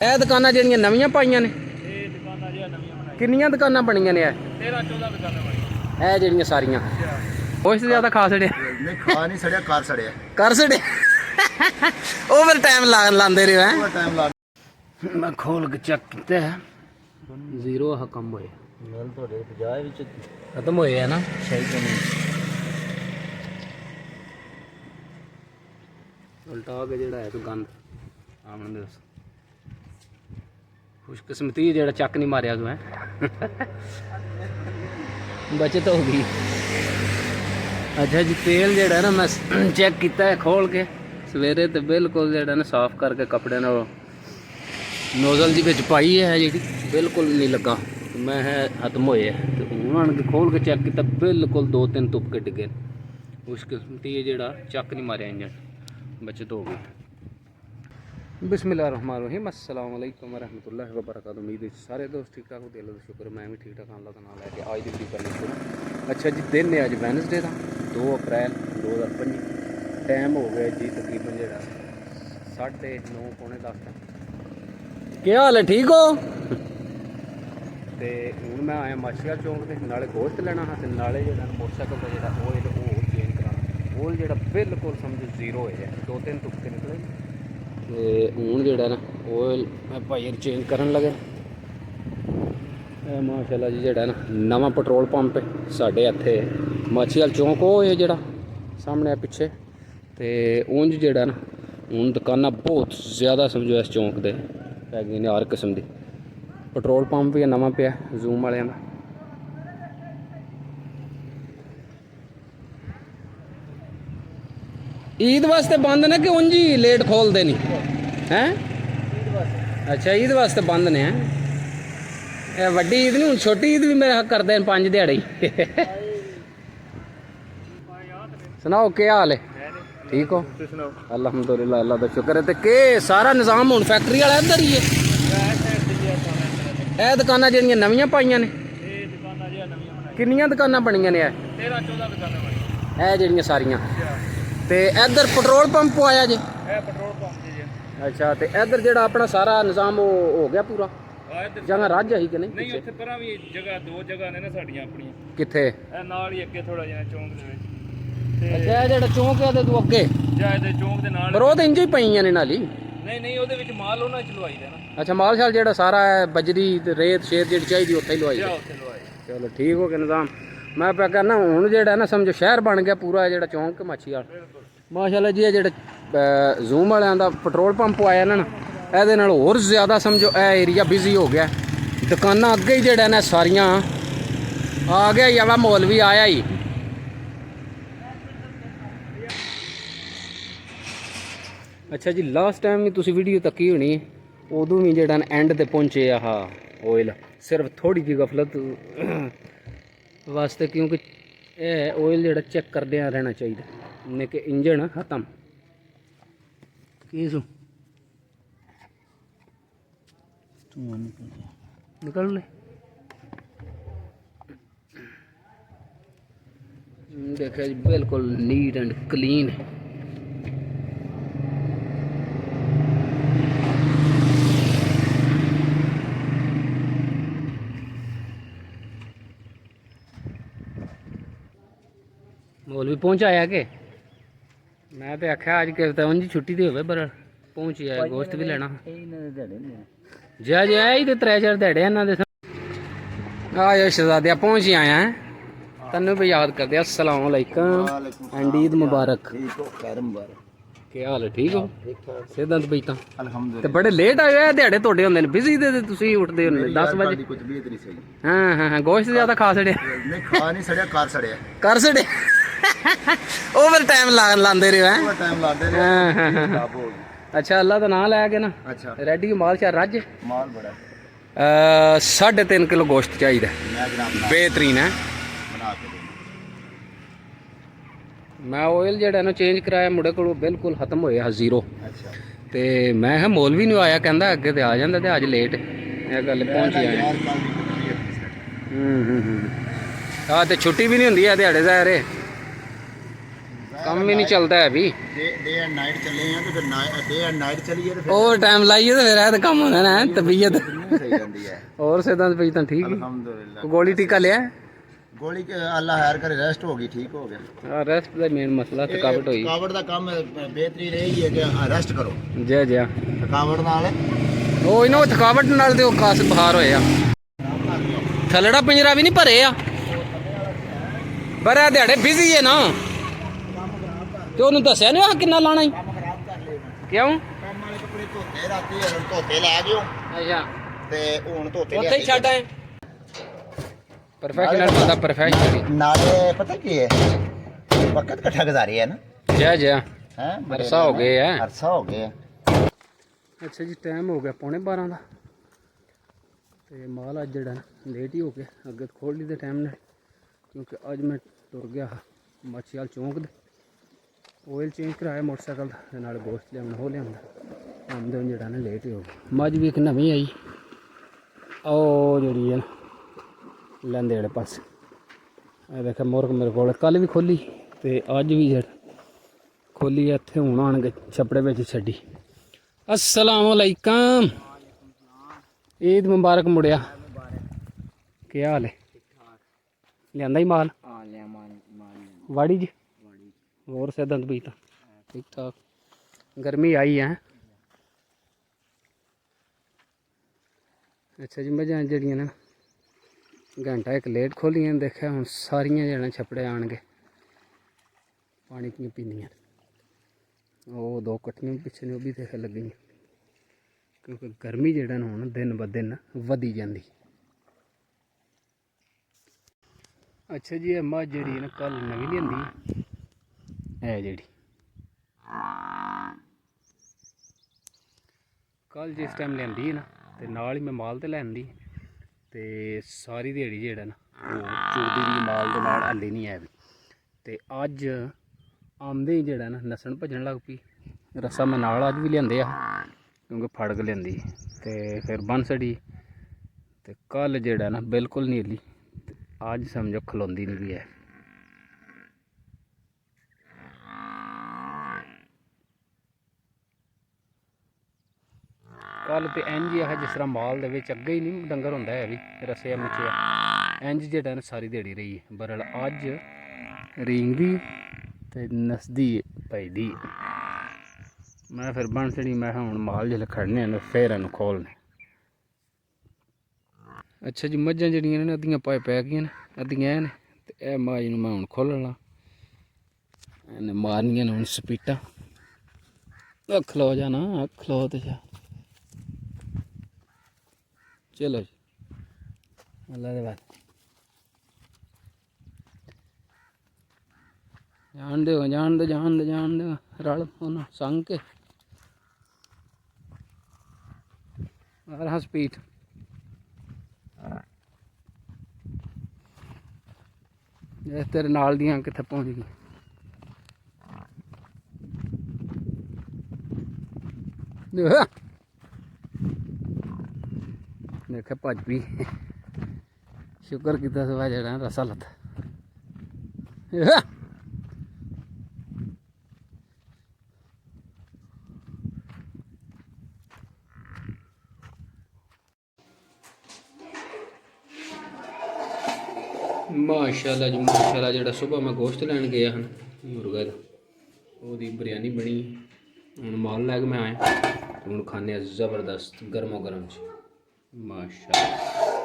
ਇਹ ਦੁਕਾਨਾਂ ਜਿਹੜੀਆਂ ਨਵੀਆਂ ਪਾਈਆਂ ਨੇ, ਇਹ ਦੁਕਾਨਾਂ ਜਿਹੜੀਆਂ ਨਵੀਆਂ ਬਣਾਈਆਂ, ਕਿੰਨੀਆਂ ਦੁਕਾਨਾਂ ਬਣੀਆਂ ਨੇ? 13-14 ਦੁਕਾਨਾਂ ਬਣੀਆਂ। ਇਹ ਜਿਹੜੀਆਂ ਸਾਰੀਆਂ ਉਸ ਤੋਂ ਜ਼ਿਆਦਾ ਖਾ ਛੜਿਆ? ਨਹੀਂ ਖਾ ਨਹੀਂ ਸੜਿਆ, ਕਰ ਸੜਿਆ। ਕਰ ਛੜਿਆ। ਉਹ ਫਿਰ ਟਾਈਮ ਲਾਉਂਦੇ ਰਹੇ ਹੈ। ਟਾਈਮ ਲਾ ਮੈਂ ਖੋਲ ਕੇ ਚੈੱਕ ਕੀਤਾ ਹੈ, ਜ਼ੀਰੋ ਹਕਮ ਹੋਏ ਮਿਲ ਤੁਹਾਡੇ 50 ਵਿੱਚ ਖਤਮ ਹੋਏ ਹੈ ਨਾ। ਸਹੀ ਨਹੀਂ ਉਲਟਾ ਕੇ ਜਿਹੜਾ ਹੈ ਤੂੰ ਗੰਦ ਆਮਣ ਦੇ ਖੁਸ਼ਕਿਸਮਤੀ ਜਿਹੜਾ ਚੱਕ ਨਹੀਂ ਮਾਰਿਆ ਤੂੰ ਹੈ। बचत हो गई। अच्छा जी तेल जड़ा ना मैं चेक किया है खोल के सवेरे तो बिल्कुल जड़ा ना साफ करके कपड़े ना नोजल जी बिच पाई है जी, बिल्कुल नहीं लगा। मैं है खत्म होए तो उन्होंने खोल के चेक किया, बिल्कुल 2-3 तुपके डिगे। उस किस्मती जड़ा चक नहीं मारिया इंजन, बचत हो गई। बिस्मिल्लाहिर्रहमानिर्रहीम, अस्सलाम वालेकुम वरहमतुल्लाहि वबरकातुहू। उम्मीद है सारे दोस्त ठीक ठाक हो, दिल का शुक्र मैं भी ठीक ठाक अल्लाह का नाम लैके आज की वीडियो करनी शुरू। अच्छा जी दिन है अज वैनसडे का 2 अप्रैल 2025। टाइम हो गया जी तकरीबन जरा 9:30 पौने 10 का। क्या हाल है, ठीक हो? तो हूँ मैं आया माछीवाल चौंक से, नाले गोश्त लेना हाँ, नाले जो मोटरसाइकिल का जो ऑयल वो चेंज कराना। ऑयल जो बिल्कुल समझो जीरो है, 2-3 तुपके निकले। तो हूँ जोड़ा ना ऑयल भाई चेंज करन लगे। माशाल्लाह जी जोड़ा ना नवा पेट्रोल पंप है साढ़े इत्थे माछीवाल चौंक वो है जोड़ा सामने पिछे। तो उंज जोड़ा ना हूँ दुकाना बहुत ज़्यादा समझो इस चौंक के है गई ने हर किस्म की। पेट्रोल पंप भी नवा पिया जूम वाले का। ईद वास्ते बंद ने कि उंज ही लेट खोलते नहीं हैं? अच्छा ईद वास्ते बंद ने हैं। वड्डी ईद नहीं, छोटी ईद भी मेरे करते हैं 5 दिहाड़े ही। सुनाओ क्या हाल है, ठीक हो? अल्हम्दुलिल्लाह अल्लाह का शुक्र है। तो के सारा निज़ाम हुण फैक्ट्री वाला इधर ही है? ਇਹ ਦੁਕਾਨਾਂ ਜਿਹੜੀਆਂ ਨਵੀਆਂ ਪਾਈਆਂ ਨੇ, ਇਹ ਦੁਕਾਨਾਂ ਜਿਹੜੀਆਂ ਨਵੀਆਂ ਬਣਾਈਆਂ, ਕਿੰਨੀਆਂ ਦੁਕਾਨਾਂ ਬਣੀਆਂ ਨੇ? 13-14 ਦੁਕਾਨਾਂ ਬਣੀਆਂ। ਇਹ ਜਿਹੜੀਆਂ ਸਾਰੀਆਂ ਤੇ ਇੱਧਰ ਪੈਟਰੋਲ ਪੰਪ ਆਇਆ ਜੀ। ਇਹ ਪੈਟਰੋਲ ਪੰਪ ਜੀ। ਅੱਛਾ ਤੇ ਇੱਧਰ ਜਿਹੜਾ ਆਪਣਾ ਸਾਰਾ ਨਿਜ਼ਾਮ ਉਹ ਹੋ ਗਿਆ ਪੂਰਾ? ਆ ਇੱਧਰ ਜਗ੍ਹਾ ਰੱਜ ਆਈ ਕਿ ਨਹੀਂ? ਨਹੀਂ, ਉੱਥੇ ਪਰਾਂ ਵੀ ਜਗ੍ਹਾ 2 ਜਗ੍ਹਾ ਨੇ ਨਾ ਸਾਡੀਆਂ ਆਪਣੀਆਂ। ਕਿੱਥੇ? ਇਹ ਨਾਲ ਹੀ ਅੱਗੇ ਥੋੜਾ ਜਿਹਾ ਚੌਂਕ ਦੇ ਵਿੱਚ। ਅੱਛਾ ਇਹ ਜਿਹੜਾ ਚੌਂਕ ਹੈ ਤੇ ਤੂੰ ਅੱਗੇ ਜਾਂ ਇਹਦੇ ਚੌਂਕ ਦੇ ਨਾਲ। ਪਰ ਉਹ ਤਾਂ ਇੰਜ ਹੀ ਪਈਆਂ ਨੇ ਨਾਲ ਹੀ। ਨਹੀਂ ਉਹਦੇ ਵਿੱਚ ਮਾਲ ਉਹਨਾਂ ਚ ਲਵਾਈਦਾ ਨਾ। ਅੱਛਾ ਮਾਲ ਸ਼ਾਲ ਜਿਹੜਾ ਸਾਰਾ ਹੈ ਬਜਰੀ ਤੇ ਰੇਤ ਸ਼ੇਤ ਜਿਹੜੀ ਚਾਹੀਦੀ ਉੱਥੇ ਹੀ ਲਵਾਈ ਜਾਂ ਹੈ। ਉੱਥੇ ਲਵਾਈ। ਚਲੋ ਠੀਕ ਹੋ ਗਿਆ ਨਿਜ਼ਾਮ। ਮੈਂ ਪਿਆ ਕਰਨਾ ਹੁਣ ਜਿਹੜਾ ਨਾ ਸਮਝੋ ਸ਼ਹਿਰ ਬਣ ਗਿਆ ਪੂਰਾ ਜਿਹੜਾ ਚੌਂਕ ਮਾਛੀਵਾਲ। ਮਾਸ਼ਾਅੱਲਾ ਜੀ ਇਹ ਜਿਹੜਾ ਜ਼ੂਮ ਵਾਲਿਆਂ ਦਾ ਪੈਟਰੋਲ ਪੰਪ ਆਇਆ ਨਾ ਇਹਦੇ ਨਾਲ ਹੋਰ ਜ਼ਿਆਦਾ ਸਮਝੋ ਇਹ ਏਰੀਆ ਬਿਜ਼ੀ ਹੋ ਗਿਆ। ਦੁਕਾਨਾਂ ਅੱਗੇ ਹੀ ਜਿਹੜਾ ਨਾ ਸਾਰੀਆਂ ਆ ਗਿਆ ਯਾਵਾ ਮੋਲ ਵੀ ਆਇਆ ਹੀ। अच्छा जी लास्ट टाइम भी तुसी वीडियो तकी होनी उदों भी जेड़ा एंड ते पहुंचे आह ऑयल सिर्फ थोड़ी जी गफलत वास्ते, क्योंकि यह ऑयल जेड़ा चेक करदे रहना चाहिए ने कि इंजन खत्म किसू निकल ले। देखा जी बिल्कुल नीट एंड क्लीन है। मोल भी पहुंच आया के? मैं तो आख्या अज किस उंज छुट्टी तो हो पर पहुंच आया, गोश्त भी लेना। जय जय ही तो 3-4 दिहाड़े इन्होंने आया शहजादिया पहुंच ही आया है। तेन भी याद कर दिया। अस्सलाम वालेकुम एंड ईद मुबारक। क्या हाल है, ठीक हो? सेहत बीता अल्हम्दुलिल्लाह। तो बड़े लेट आए हुए दिहाड़े थोड़े होंगे बिजी दे तुसी उठते हो 10 बजे। कुछ भी नहीं सही। हाँ हाँ हाँ गोश्त ज्यादा खा छड़िया? नहीं खा नहीं सड़िया, कर सड़िया। कर छड़े ओवर टाइम लाते रहे हैं। टाइम लाते हाँ हाँ हाँ। रहे। अच्छा अल्लाह का नाम लैके ना अच्छा रेडी माल शाल रज। माल बड़ा 3.5 किलो गोश्त चाहिए मैं जनाब बेहतरीन है। बना के देना। मैं ऑयल जड़ा ना चेंज कराया मुड़े को बिल्कुल खत्म होया जीरो। अच्छा तो मैं मोल भी नहीं आया कहता अगे तो आ जाता तो अज लेट यह गल पहुंच ही आया। हाँ तो छुट्टी भी नहीं होंगी है दिहाड़े दायरे। ਕੰਮ ਵੀ ਨਹੀਂ ਚੱਲਦਾ ਹੈ ਵੀ ਡੇ ਐਂਡ ਨਾਈਟ ਚੱਲੇ ਆ ਤੇ ਫਿਰ ਡੇ ਐਂਡ ਨਾਈਟ ਚੱਲੀਏ ਤੇ ਫਿਰ ਉਹ ਟਾਈਮ ਲਾਈਏ ਤੇ ਫਿਰ ਇਹ ਤਾਂ ਕੰਮ ਹੋਣਾ ਨਾ ਤਬੀਅਤ ਸਹੀ ਜਾਂਦੀ ਹੈ। ਹੋਰ ਸਿੱਧਾ ਪਈ ਤਾਂ ਠੀਕ ਹੀ ਅਲਹਮਦੁਲਿਲਾ। ਗੋਲੀ ਟੀਕਾ ਲਿਆ ਗੋਲੀ ਕੇ ਅੱਲਾ ਹੈਰ ਕਰੇ ਰੈਸਟ ਹੋ ਗਈ, ਠੀਕ ਹੋ ਗਿਆ। ਆ ਰੈਸਟ ਦਾ ਮੇਨ ਮਸਲਾ ਥਕਾਵਟ ਹੋਈ। ਥਕਾਵਟ ਦਾ ਕੰਮ ਬਿਹਤਰੀ ਰਹੀ ਹੈ ਕਿ ਰੈਸਟ ਕਰੋ। ਜੈ ਜੈ ਥਕਾਵਟ ਨਾਲ ਉਹ ਇਹਨਾਂ ਥਕਾਵਟ ਨਾਲ ਤੇ ਉਹ ਖਾਸ ਬੁਖਾਰ ਹੋਇਆ। ਥੱਲੜਾ ਪਿੰਜਰਾ ਵੀ ਨਹੀਂ ਭਰੇ ਆ ਬੜਾ ਦਿਹਾੜੇ ਬਿਜ਼ੀ ਹੈ ਨਾ ਤੇ ਉਹਨੂੰ ਦੱਸਿਆ ਨਹੀਂ ਆ ਕਿੰਨਾ ਲਾਣਾ ਹੀ ਕੰਮ ਖਰਾਬ ਕਰ ਲਿਆ। ਕਿਉਂ? ਕੰਮ ਵਾਲੇ ਕੱਪੜੇ ਧੋਤੇ ਰਾਤੀ, ਧੋਤੇ ਲੈ ਗਿਓ ਅੱਛਾ ਤੇ ਹੁਣ ਧੋਤੇ ਉੱਥੇ ਹੀ ਛੱਡ ਆਏ। ਪ੍ਰੋਫੈਸ਼ਨਲ ਬੰਦਾ ਪ੍ਰੋਫੈਸ਼ਨਲ ਨਾਲੇ ਪਤਾ ਕੀ ਹੈ, ਵਕਤ ਇਕੱਠਾ ਗੁਜ਼ਾਰੀ ਹੈ ਨਾ। ਜੈ ਜੈ ਹੈ ਅਰਸਾ ਹੋ ਗਏ ਹੈ। ਅਰਸਾ ਹੋ ਗਿਆ। ਅੱਛਾ ਜੀ ਟਾਈਮ ਹੋ ਗਿਆ 11:45 ਦਾ ਤੇ ਮਾਲ ਅੱਜ ਜਿਹੜਾ ਲੇਟ ਹੀ ਹੋ ਗਿਆ। ਅੱਗੇ ਖੋਲ ਲਈ ਦੇ ਟਾਈਮ ਨਾਲ ਕਿਉਂਕਿ ਅੱਜ ਮੈਂ ਤੁਰ ਗਿਆ ਮੱਛੀਵਾਲ ਚੌਂਕ ਦੇ ਆਇਲ ਚੇਂਜ ਕਰਾਇਆ ਮੋਟਰਸਾਈਕਲ ਦਾ ਤੇ ਨਾਲ ਗੋਸ਼ਤ ਲਿਆਉਣਾ ਹੋ ਲਿਆਉਂਦਾ ਆਉਂਦੇ ਜਿਹੜਾ ਨਾ ਲੇਟ ਹੀ ਹੋ ਗਿਆ। ਮੱਝ ਵੀ ਇੱਕ ਨਵੀਂ ਆਈ ਉਹ ਜਿਹੜੀ ਹੈ ਨਾ ਲੈਂਦੇ ਵਾਲੇ ਪਾਸੇ ਇਹ ਦੇਖਿਆ ਮੁਰਗ ਮੇਰੇ ਕੋਲ ਕੱਲ ਵੀ ਖੋਲੀ ਤੇ ਅੱਜ ਵੀ ਜਿਹੜਾ ਖੋਲੀ ਇੱਥੇ ਹੁਣ ਆਣਗੇ ਛੱਪੜੇ ਵਿੱਚ ਛੱਡੀ। अस्सलाम वालेकुम ईद मुबारक मुड़िया क्या हाल है लिया ही माल वाड़ी जी और से दंद बीता ठीक ठाक गर्मी आई है। अच्छा जी मझां जड़ियां ने घंटा एक लेट खोलियां देखा हुण सारियां जने छपड़े आणगे पानी पीनियां वो दो कट्टियां पिछे ने भी देख लगी क्योंकि गर्मी जेड़ा ना हुण दिन ब दिन वधी जांदी। अच्छा जी ये मझ जी ना कल नवी लियांदी है जी कल जिस टाइम लियांदी ना ते नाल ही मैं माल ते लैंदी ते सारी दिहाड़ी जेड़ा ना वो चुरदी दी माल दे नाल हल्ली नहीं है भी ते अज आंदे ही जेड़ा ना नस्सन भजन लग पई। रस्सा मैं नाल अज भी लियांदे आ क्योंकि फड़क लियांदी ते फिर बन छड़ी ते कल जेड़ा ना बिल्कुल नहीं हिली अज समझो खलोंदी नहीं भी है। कल तो इंज ही है जिस तरह माल दे विच अगे ही नहीं डंगर होंदा है भी रस्से मचिया इंज जेड़ा ना सारी दिहाड़ी रही है बरल अज रींगदी ते नसदी भजदी। मैं फिर बन छड़ी मैं हुण माल जिसले खड़ने ने फिर इनू खोलने। अच्छा जी मझां जड़ियां ने अद्धियां पाए पै गईयां ने अद्धियां ने ते ए माज नूं मैं हुण खोलना इन्हें मारनियां ने हुण स्पीटां। खलो जा ना खलो ते जा चलो जी अल्लाह दे बाद जान दे रल उन्हें संग के हाँ स्पीड तेरे नाल दियां कित्थे पहुंच गई। देखे भज भी शुक्र किया सवा जड़ा रसा लत्ता माशाल्लाह जी माशाल्लाह जो सुबह मैं गोश्त लैन गया हाँ मुर्गे का वो बिरयानी बनी हूँ माल लैके मैं आया हूँ खाने ज़बरदस्त गर्मो गर्म माशाल्लाह।